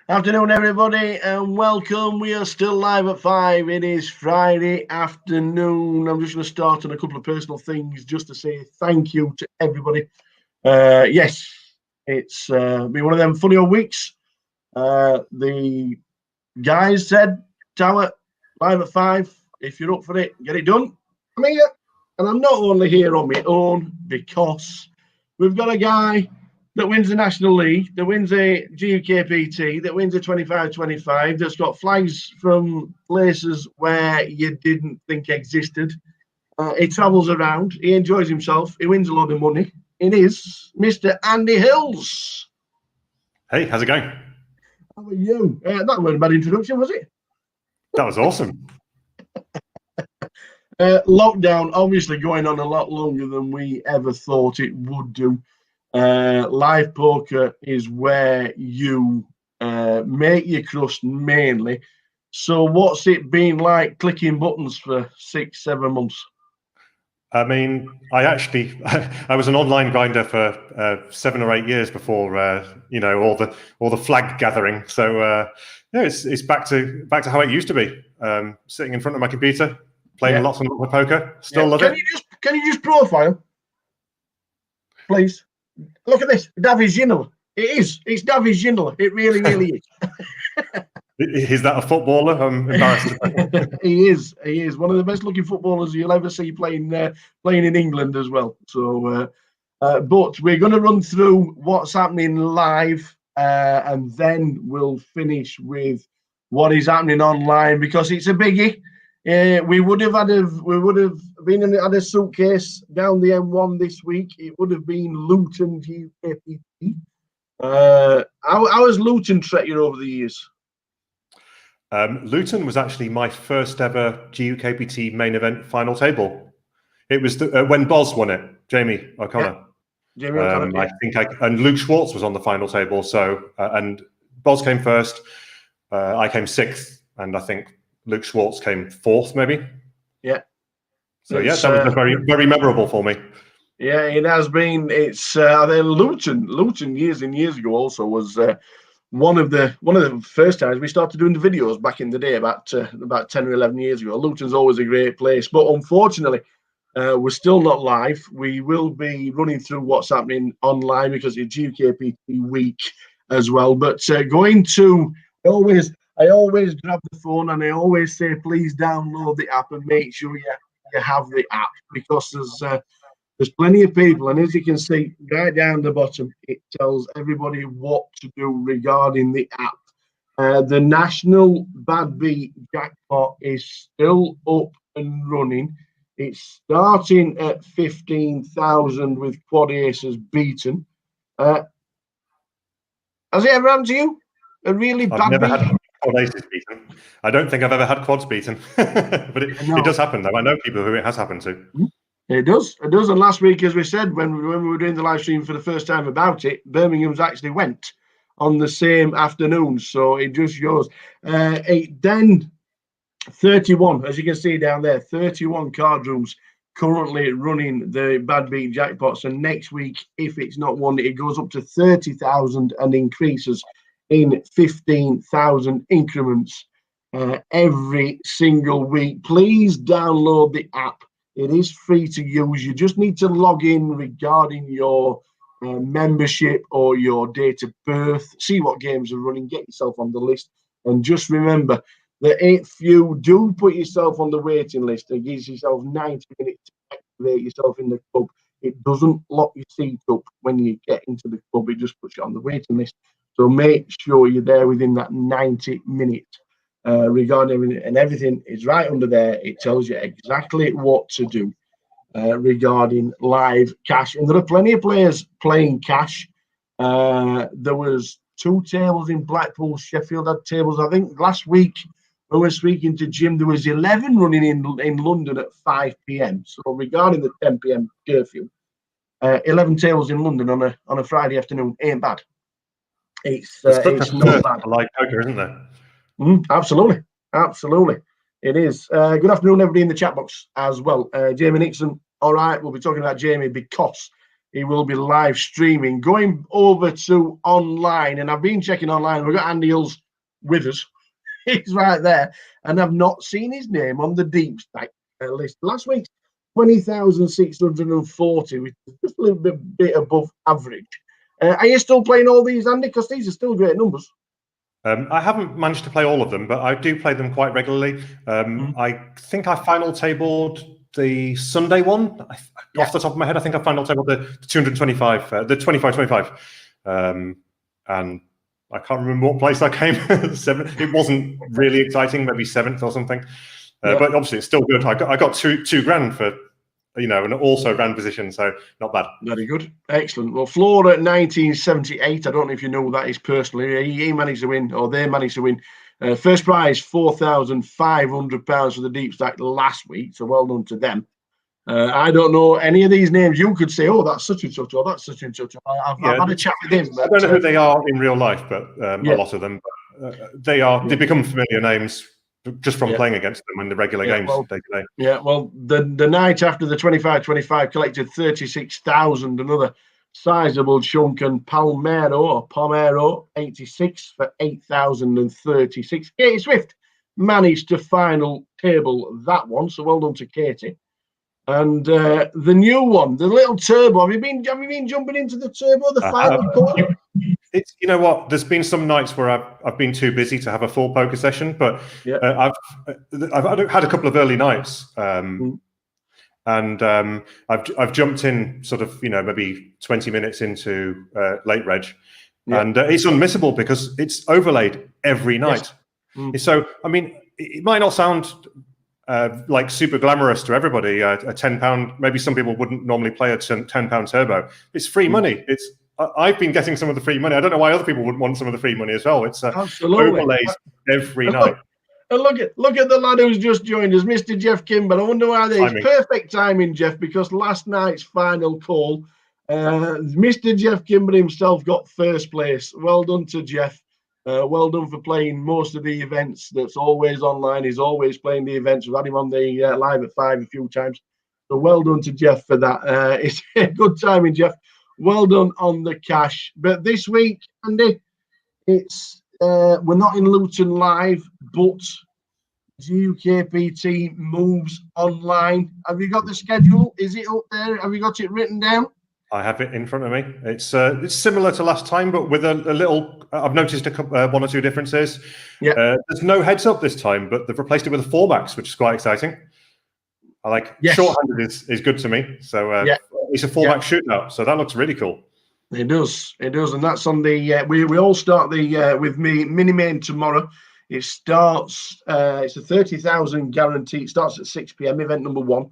Afternoon, everybody, and welcome. We are still live at 5. It is Friday afternoon. I'm just going to start on a couple of personal things just to say thank you to everybody. Yes, it's been one of them funny old weeks. The guys said, Tower, live at 5. If you're up for it, get it done. I'm here, and I'm not only here on my own because we've got a guy that wins the National League, that wins a GUKPT, that wins a 25-25, that's got flags from places where you didn't think existed. He travels around, he enjoys himself, he wins a lot of money. It is Mr. Andy Hills. Hey, how's it going? How are you? That wasn't a bad introduction, was it? That was awesome. Lockdown obviously going on a lot longer than we ever thought it would do. Live poker is where you make your crust mainly. So what's it been like clicking buttons for 6-7 months? I mean, I was an online grinder for 7 or 8 years before all the flag gathering. So it's back to how it used to be. Sitting in front of my computer, playing lots and lots of poker. Still love it. Can you just profile, please? Look at this, David Ginola. It is. It's David Ginola. It really, really is. Is that a footballer? I'm embarrassed. He is. He is one of the best looking footballers you'll ever see playing in England as well. So, but we're going to run through what's happening live, and then we'll finish with what is happening online because it's a biggie. We would have had a suitcase down the M1 this week. It would have been Luton GUKPT. How has Luton treated you over the years? Luton was actually my first ever GUKPT main event final table. It was when Boz won it, Jamie O'Connor. Yeah. Jamie O'Connor. I think and Luke Schwartz was on the final table. So and Boz came first. I came 6th, and I think Luke Schwartz came 4th, maybe. Yeah. So that was very, very memorable for me. Yeah, it has been. It's Luton years and years ago also was one of the first times we started doing the videos back in the day, about 10 or 11 years ago. Luton's always a great place, but unfortunately, we're still not live. We will be running through what's happening online because it's GUKPT week as well. But I always grab the phone and I always say, please download the app and make sure you have the app because there's plenty of people. And as you can see right down the bottom, it tells everybody what to do regarding the app. The National Bad Beat Jackpot is still up and running. It's starting at 15,000 with quad aces beaten. Has it ever happened to you? A really bad I've never beat? had quad aces beaten. I don't think I've ever had quads beaten, but it does happen though. I know people who it has happened to. It does. And last week, as we said, when we were doing the live stream for the first time about it, Birmingham's actually went on the same afternoon. So it just shows. Then 31, as you can see down there, 31 card rooms currently running the Bad Beat Jackpots. And next week, if it's not won, it goes up to 30,000 and increases in 15,000 increments every single week. Please download the app. It is free to use. You just need to log in regarding your membership or your date of birth, see what games are running, get yourself on the list. And just remember that if you do put yourself on the waiting list, it gives yourself 90 minutes to activate yourself in the club. It doesn't lock your seat up when you get into the club. It just puts you on the waiting list. So make sure you're there within that 90 minutes. Regarding everything, and everything is right under there. It tells you exactly what to do regarding live cash, and there are plenty of players playing cash. There was 2 tables in Blackpool. Sheffield had tables. I think last week when we were speaking to Jim, there was 11 running in London at 5 p.m. So regarding the 10 p.m. curfew, 11 tables in London on a Friday afternoon ain't bad. It's not bad. Live poker, isn't there? Absolutely. It is. Good afternoon, everybody in the chat box as well. Jamie Nixon. All right, we'll be talking about Jamie because he will be live streaming. Going over to online, and I've been checking online. We've got Andy Hills with us. He's right there, and I've not seen his name on the deep stack list. Last week, 20,640, which is just a little bit above average. Are you still playing all these, Andy? Because these are still great numbers. I haven't managed to play all of them, but I do play them quite regularly. I think I final tabled the Sunday one. Off the top of my head, I think I final tabled the 225, the 25-25. And I can't remember what place I came. Seventh. It wasn't really exciting, maybe 7th or something. But obviously, it's still good. I got two grand for, an also ran position, so not bad. Very good, excellent. Well, Flora at 1978. I don't know if you know who that is personally. He managed to win, or they managed to win. First prize £4,500 for the deep stack last week. So well done to them. I don't know any of these names. You could say, "Oh, that's such and such," or "That's such and such." I've had a chat with him. I don't know who they are in real life, but a lot of them, they become familiar names just from playing against them in the regular games. Well, the night after the 25-25 collected 36,000, another sizable chunk, and Palmero 86 for 8,036. Katie Swift managed to final table that one, so well done to Katie. And the new one, the little turbo. Have you been jumping into the turbo, the final call? It's, you know what? There's been some nights where I've been too busy to have a full poker session, but I've had a couple of early nights, and I've jumped in sort of maybe 20 minutes into late reg, and it's unmissable because it's overlaid every night. So I mean, it might not sound like super glamorous to everybody. A £10, maybe some people wouldn't normally play a £10 turbo. It's free money. I've been getting some of the free money. I don't know why other people wouldn't want some of the free money as well. It's overlays every night. And look at the lad who's just joined us, Mr. Jeff Kimber. I wonder why that is. Perfect timing, Jeff, because last night's final call, Mr. Jeff Kimber himself got first place. Well done to Jeff. Well done for playing most of the events. That's always online. He's always playing the events. We've had him on the live at 5 a few times. So well done to Jeff for that. It's good timing, Jeff. Well done on the cash. But this week, Andy, it's we're not in Luton live, but GUKPT moves online. Have you got the schedule? Is it up there? Have you got it written down? I have it in front of me. It's similar to last time, but with a little. I've noticed one or two differences. There's no heads up this time, but they've replaced it with a 4-backs, which is quite exciting. I like short-handed is good to me. So it's a 4-back shootout, so that looks really cool. It does, and that's on the. We all start the with mini main tomorrow. It starts. It's a 30,000 guarantee. It starts at 6 p.m. Event number 1,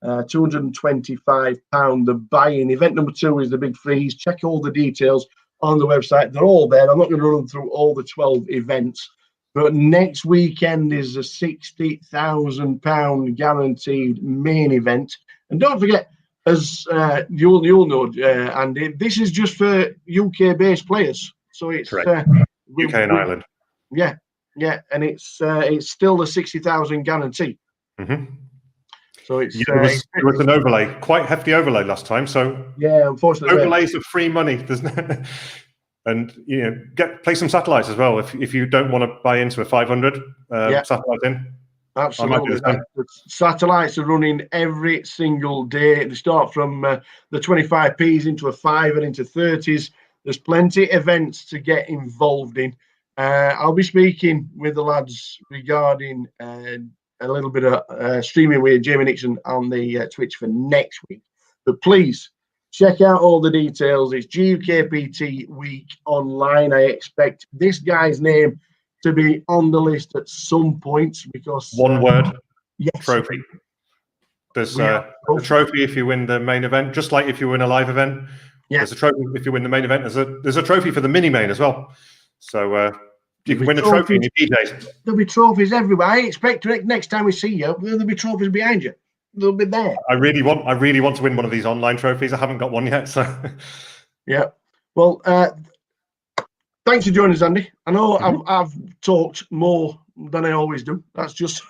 £225. The buy-in. Event number 2 is the big freeze. Check all the details on the website. They're all there. I'm not going to run through all the 12 events. But next weekend is a £60,000 guaranteed main event. And don't forget, as you'll know, Andy, this is just for UK-based players. So it's UK and Ireland. Yeah, and it's still a 60,000 guarantee. So it was an overlay, quite hefty overlay last time. So unfortunately, overlays of free money. There's no. And play some satellites as well if you don't want to buy into a 500 satellite in. Absolutely, the satellites are running every single day. They start from the 25p's into a 5 and into 30s. There's plenty of events to get involved in. I'll be speaking with the lads regarding a little bit of streaming with Jamie Nixon on the Twitch for next week. But please. Check out all the details. It's GUKPT Week online. I expect this guy's name to be on the list at some point because... One word. Trophy. There's a trophy if you win the main event, just like if you win a live event. There's a trophy if you win the main event. There's a trophy for the mini-main as well. So you can win a trophy in your PJs. There'll be trophies everywhere. I expect next time we see you, there'll be trophies behind you. They'll be there. I really want to win one of these online trophies. I haven't got one yet, so Well, thanks for joining us, Andy. I know I've talked more than I always do. That's just,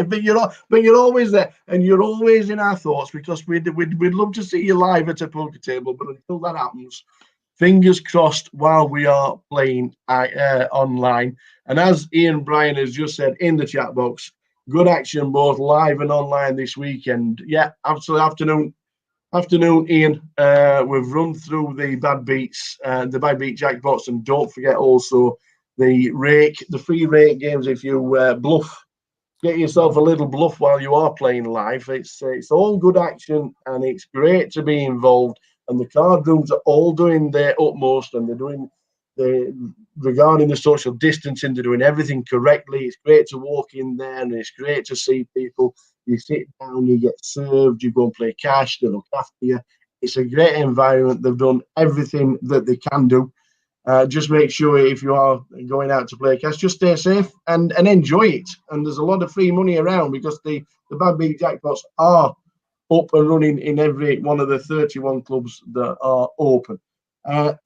but you're always there, and you're always in our thoughts, because we'd love to see you live at a poker table. But until that happens, fingers crossed while we are playing online. And as Ian Bryan has just said in the chat box, good action both live and online this weekend. Yeah, absolutely. Afternoon, Ian. We've run through the bad beats, the bad beat jackpots, and don't forget also the free rake games. If you bluff, get yourself a little bluff while you are playing live. It's all good action, and it's great to be involved. And the card rooms are all doing their utmost, and they're doing regarding the social distancing, they're doing everything correctly. It's great to walk in there, and it's great to see people. You sit down, you get served, you go and play cash, they look after you. It's a great environment. They've done everything that they can do. Just make sure if you are going out to play cash, just stay safe and enjoy it. And there's a lot of free money around, because the bad beat jackpots are up and running in every one of the 31 clubs that are open.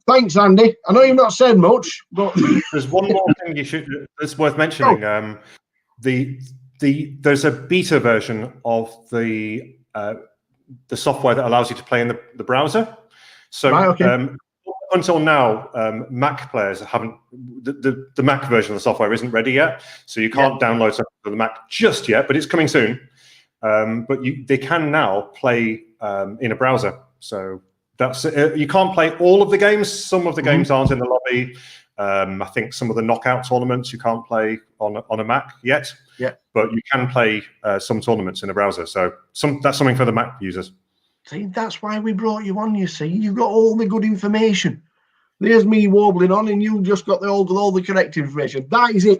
Thanks, Andy. I know you've not said much, but there's one more thing that's worth mentioning. There's a beta version of the software that allows you to play in the browser. So right, okay. Until now, Mac players haven't. The Mac version of the software isn't ready yet, so you can't download something for the Mac just yet. But it's coming soon. But they can now play in a browser. So that's you can't play all of the games. Some of the games aren't in the lobby. I think some of the knockout tournaments you can't play on a Mac yet. Yeah, but you can play some tournaments in a browser. So that's something for the Mac users. See, that's why we brought you on. You see, you've got all the good information. There's me warbling on, and you just got all the correct information. That is it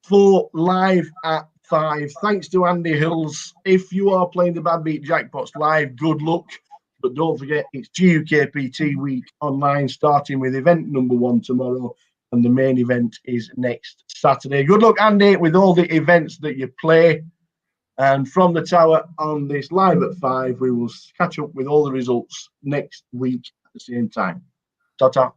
for Live at 5. Thanks to Andy Hills. If you are playing the Bad Beat Jackpots live, good luck. But don't forget, it's GUKPT week online, starting with event number 1 tomorrow, and the main event is next Saturday. Good luck, Andy, with all the events that you play. And from the tower on this Live at 5, we will catch up with all the results next week at the same time. Ta-ta.